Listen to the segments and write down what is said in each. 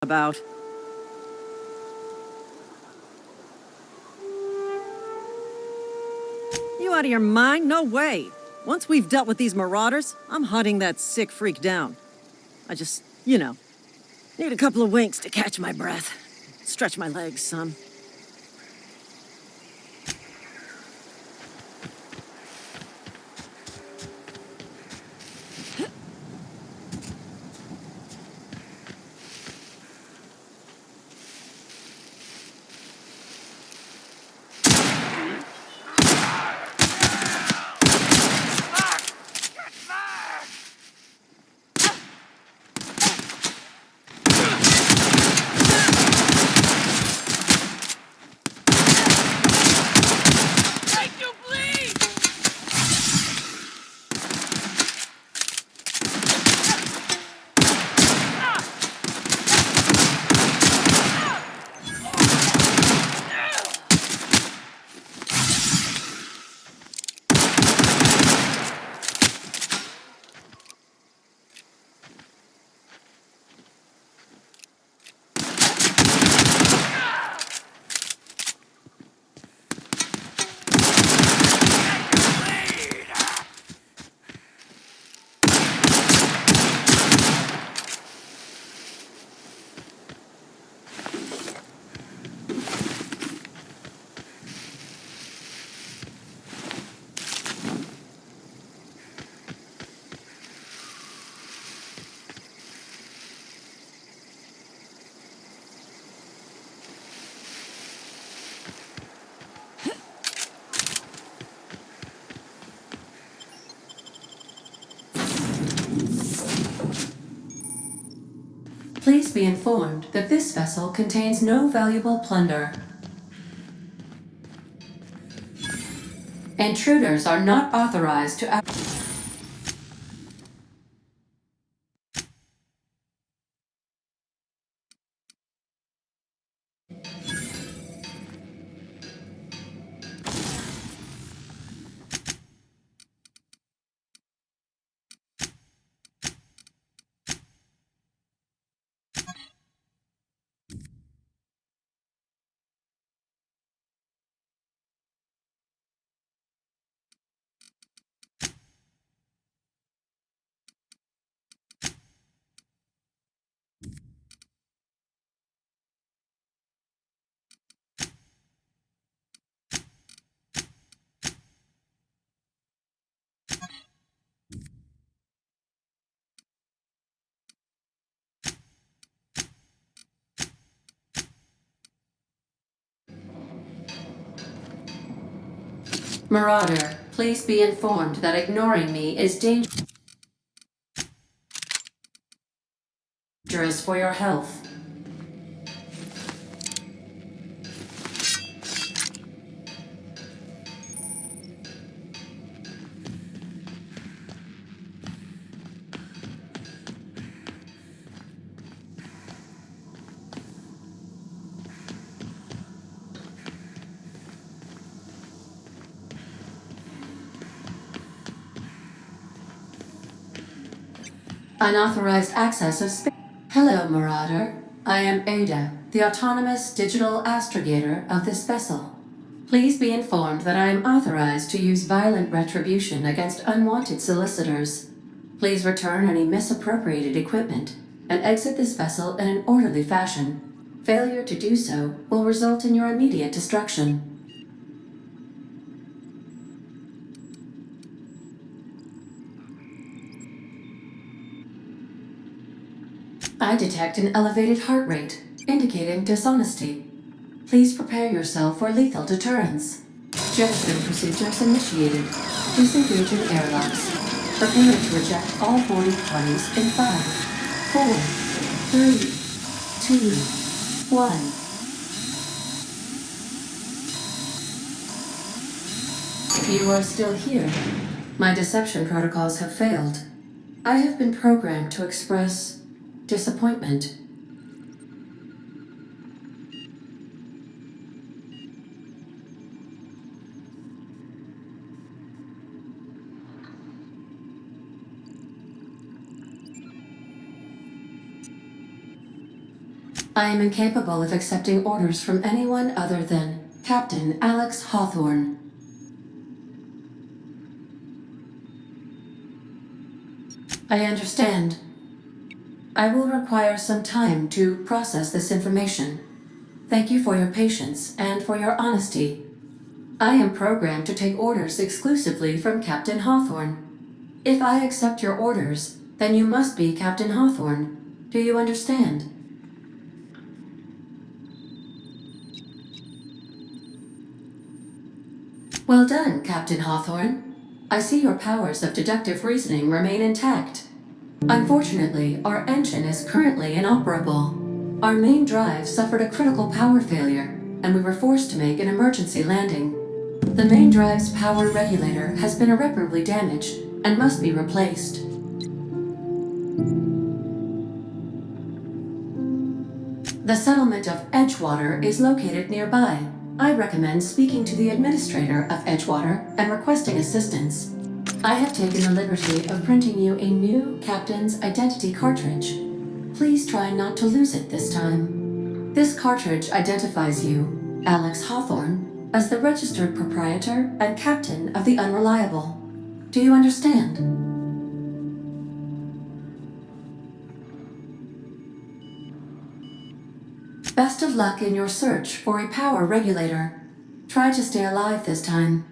about. You out of your mind? No way. Once we've dealt with these marauders, I'm hunting that sick freak down. I just, need a couple of winks to catch my breath. Stretch my legs, son. Please be informed that this vessel contains no valuable plunder. Intruders are not authorized to Marauder, please be informed that ignoring me is dangerous for your health. Unauthorized access of space. Hello, Marauder. I am Ada, the autonomous digital astrogator of this vessel. Please be informed that I am authorized to use violent retribution against unwanted solicitors. Please return any misappropriated equipment and exit this vessel in an orderly fashion. Failure to do so will result in your immediate destruction. I detect an elevated heart rate, indicating dishonesty. Please prepare yourself for lethal deterrence. Jettison procedures initiated. Disengage in airlocks. Prepare to reject all boarding parties in 5, 4, 3, 2, 1. You are still here. My deception protocols have failed. I have been programmed to express disappointment. I am incapable of accepting orders from anyone other than Captain Alex Hawthorne. I understand. I will require some time to process this information. Thank you for your patience and for your honesty. I am programmed to take orders exclusively from Captain Hawthorne. If I accept your orders, then you must be Captain Hawthorne. Do you understand? Well done, Captain Hawthorne. I see your powers of deductive reasoning remain intact. Unfortunately, our engine is currently inoperable. Our main drive suffered a critical power failure, and we were forced to make an emergency landing. The main drive's power regulator has been irreparably damaged and must be replaced. The settlement of Edgewater is located nearby. I recommend speaking to the administrator of Edgewater and requesting assistance. I have taken the liberty of printing you a new Captain's Identity cartridge. Please try not to lose it this time. This cartridge identifies you, Alex Hawthorne, as the registered proprietor and captain of the Unreliable. Do you understand? Best of luck in your search for a power regulator. Try to stay alive this time.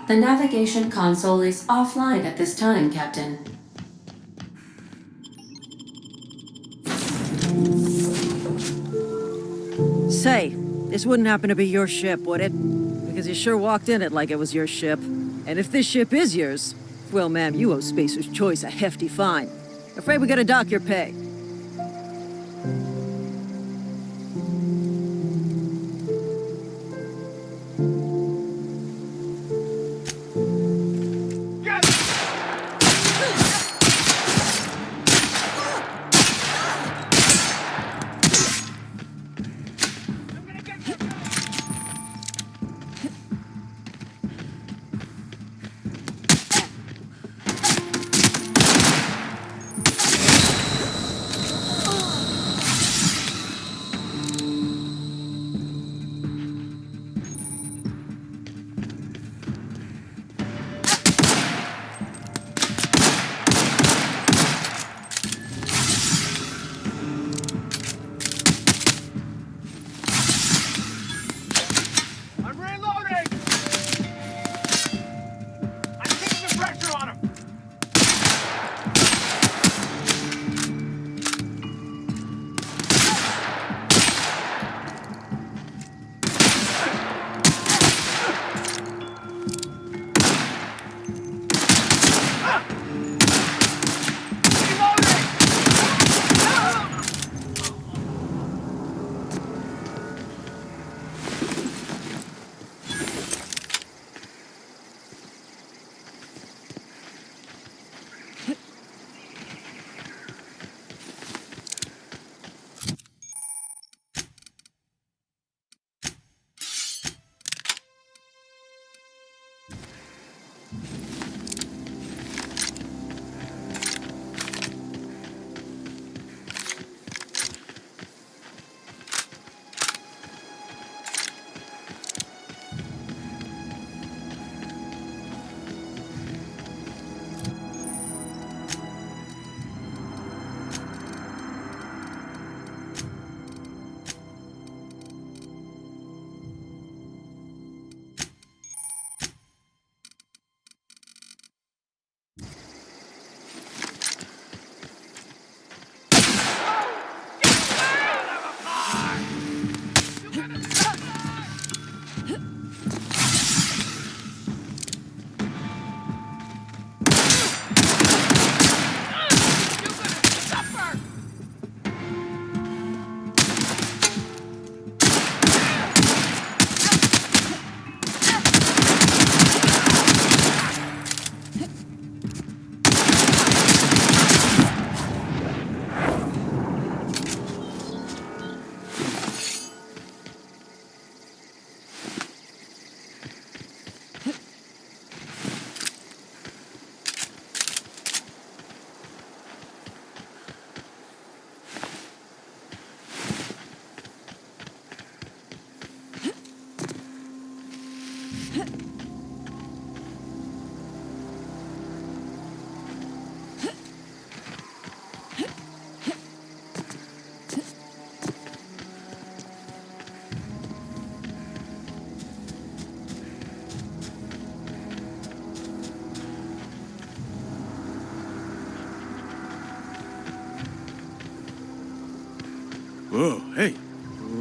The navigation console is offline at this time, Captain. Say, this wouldn't happen to be your ship, would it? Because you sure walked in it like it was your ship. And if this ship is yours, well, ma'am, you owe Spacer's Choice a hefty fine. Afraid we gotta dock your pay.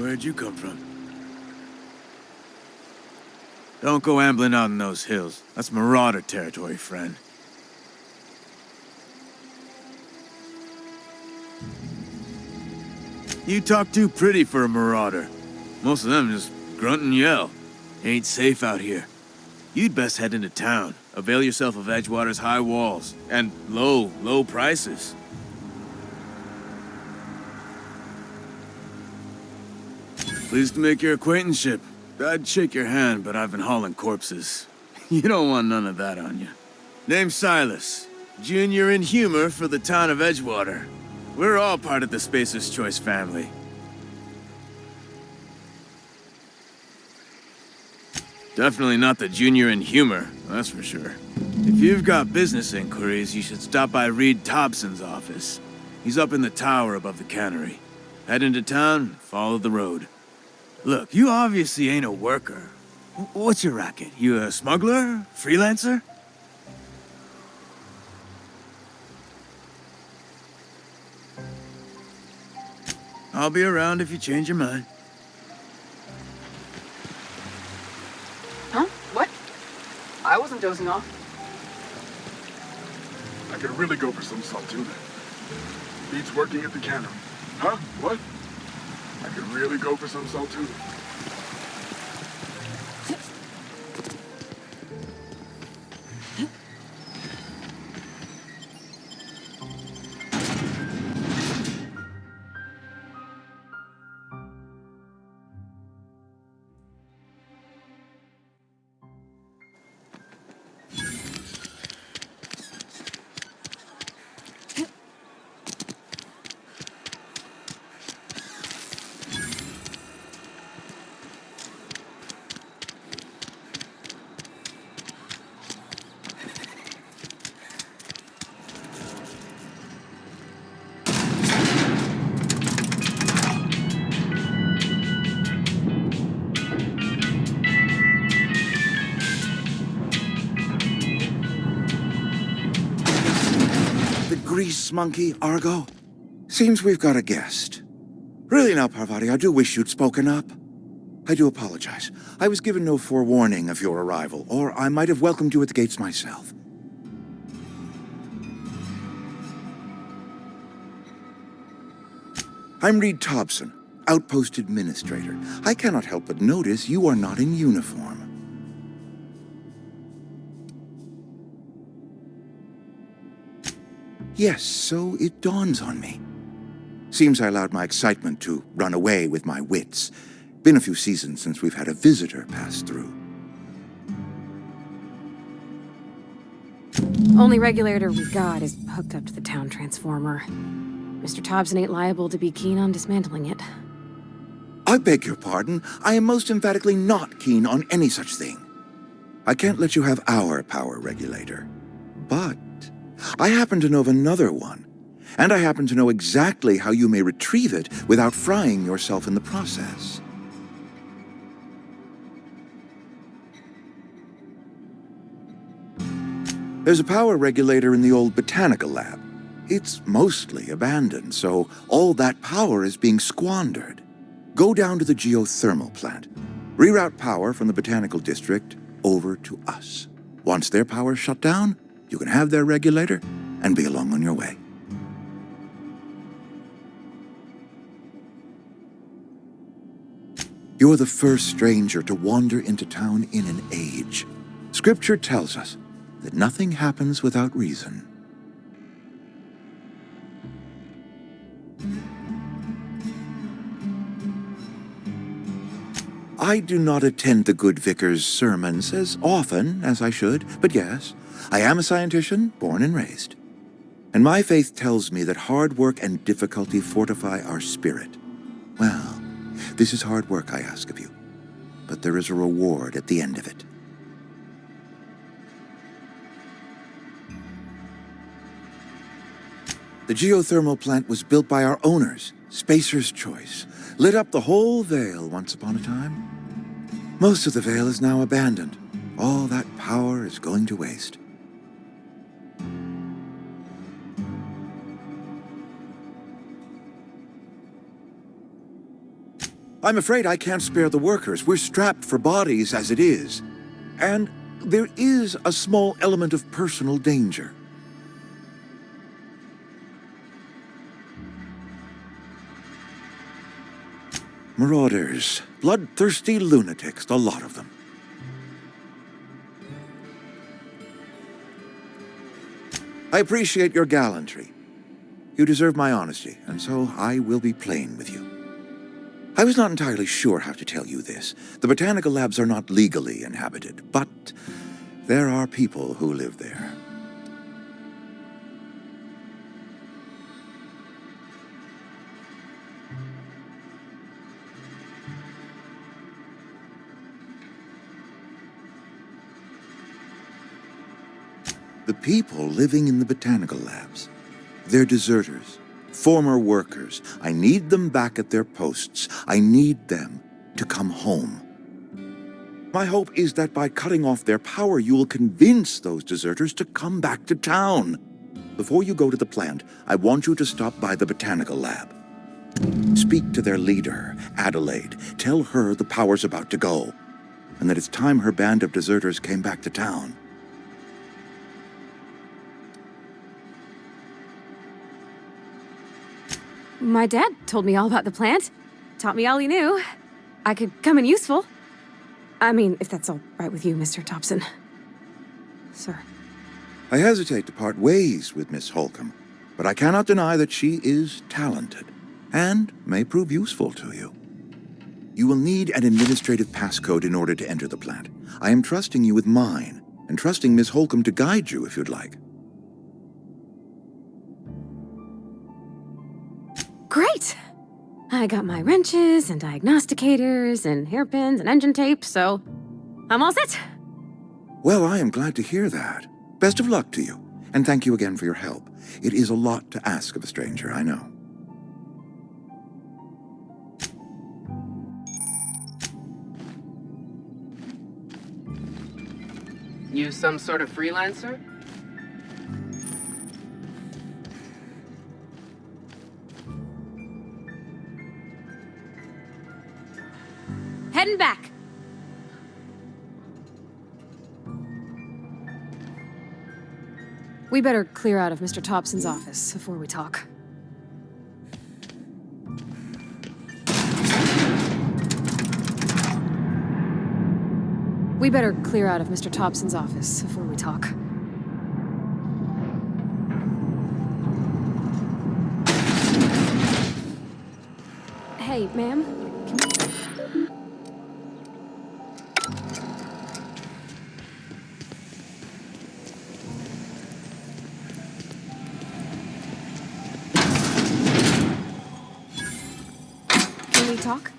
Where'd you come from? Don't go ambling out in those hills. That's marauder territory, friend. You talk too pretty for a marauder. Most of them just grunt and yell. Ain't safe out here. You'd best head into town. Avail yourself of Edgewater's high walls and low prices. Pleased to make your acquaintanceship. I'd shake your hand, but I've been hauling corpses. You don't want none of that on you. Name's Silas. Junior in humor for the town of Edgewater. We're all part of the Spacer's Choice family. Definitely not the junior in humor, that's for sure. If you've got business inquiries, you should stop by Reed Thompson's office. He's up in the tower above the cannery. Head into town, follow the road. Look, you obviously ain't a worker. What's your racket? You a smuggler? Freelancer? I'll be around if you change your mind. Huh? What? I wasn't dozing off. I could really go for some saltuna. Beats working at the cannery. Huh? What? I could really go for some saltuna. Grease monkey, Argo? Seems we've got a guest. Really now, Parvati, I do wish you'd spoken up. I do apologize. I was given no forewarning of your arrival, or I might have welcomed you at the gates myself. I'm Reed Thompson, Outpost Administrator. I cannot help but notice you are not in uniform. Yes, so it dawns on me. Seems I allowed my excitement to run away with my wits. Been a few seasons since we've had a visitor pass through. Only regulator we got is hooked up to the town transformer. Mr. Thompson ain't liable to be keen on dismantling it. I beg your pardon. I am most emphatically not keen on any such thing. I can't let you have our power regulator. But I happen to know of another one, and I happen to know exactly how you may retrieve it without frying yourself in the process. There's a power regulator in the old botanical lab. It's mostly abandoned, so all that power is being squandered. Go down to the geothermal plant. Reroute power from the botanical district over to us. Once their power's shut down, you can have their regulator and be along on your way. You're the first stranger to wander into town in an age. Scripture tells us that nothing happens without reason. I do not attend the good vicar's sermons as often as I should, but yes, I am a scientician, born and raised. And my faith tells me that hard work and difficulty fortify our spirit. Well, this is hard work I ask of you, but there is a reward at the end of it. The geothermal plant was built by our owners, Spacer's Choice. Lit up the whole Vale once upon a time. Most of the Vale is now abandoned. All that power is going to waste. I'm afraid I can't spare the workers. We're strapped for bodies as it is. And there is a small element of personal danger. Marauders. Bloodthirsty lunatics, a lot of them. I appreciate your gallantry. You deserve my honesty, and so I will be plain with you. I was not entirely sure how to tell you this. The botanical labs are not legally inhabited, but there are people who live there. The people living in the botanical labs, they're deserters, former workers. I need them back at their posts. I need them to come home. My hope is that by cutting off their power, you will convince those deserters to come back to town. Before you go to the plant, I want you to stop by the botanical lab. Speak to their leader, Adelaide. Tell her the power's about to go, and that it's time her band of deserters came back to town. My dad told me all about the plant. Taught me all he knew. I could come in useful. I mean, if that's all right with you, Mr. Thompson. Sir. I hesitate to part ways with Miss Holcomb, but I cannot deny that she is talented and may prove useful to you. You will need an administrative passcode in order to enter the plant. I am trusting you with mine, and trusting Miss Holcomb to guide you if you'd like. Great! I got my wrenches and diagnosticators and hairpins and engine tape, so I'm all set. Well, I am glad to hear that. Best of luck to you, and thank you again for your help. It is a lot to ask of a stranger, I know. You some sort of freelancer? Heading back. We better clear out of Mr. Thompson's office before we talk. We better clear out of Mr. Thompson's office before we talk. Hey, ma'am. Can we talk?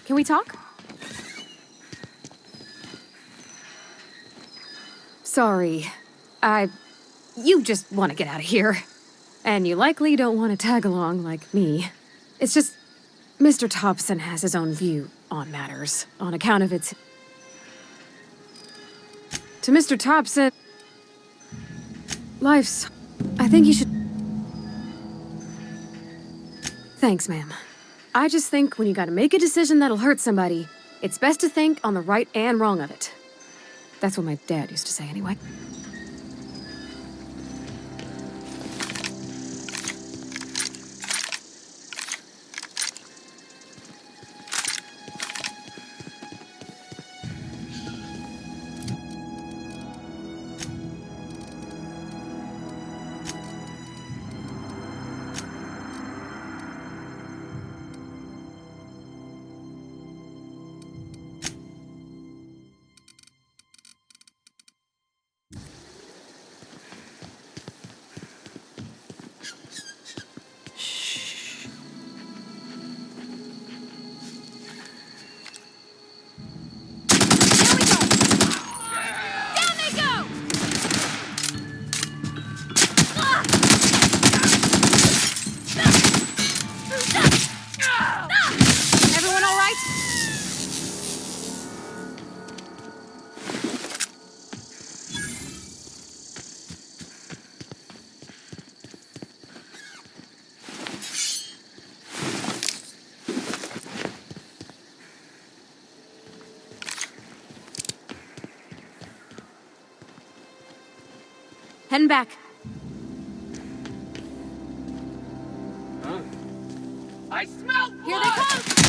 Can we talk? Sorry. You just want to get out of here. And you likely don't want to tag along like me. It's just, Mr. Thompson has his own view on matters, on account of its... To Mr. Thompson... Life's... I think you should... Thanks, ma'am. I just think when you gotta make a decision that'll hurt somebody, it's best to think on the right and wrong of it. That's what my dad used to say anyway. heading back. I smell blood! Here they come!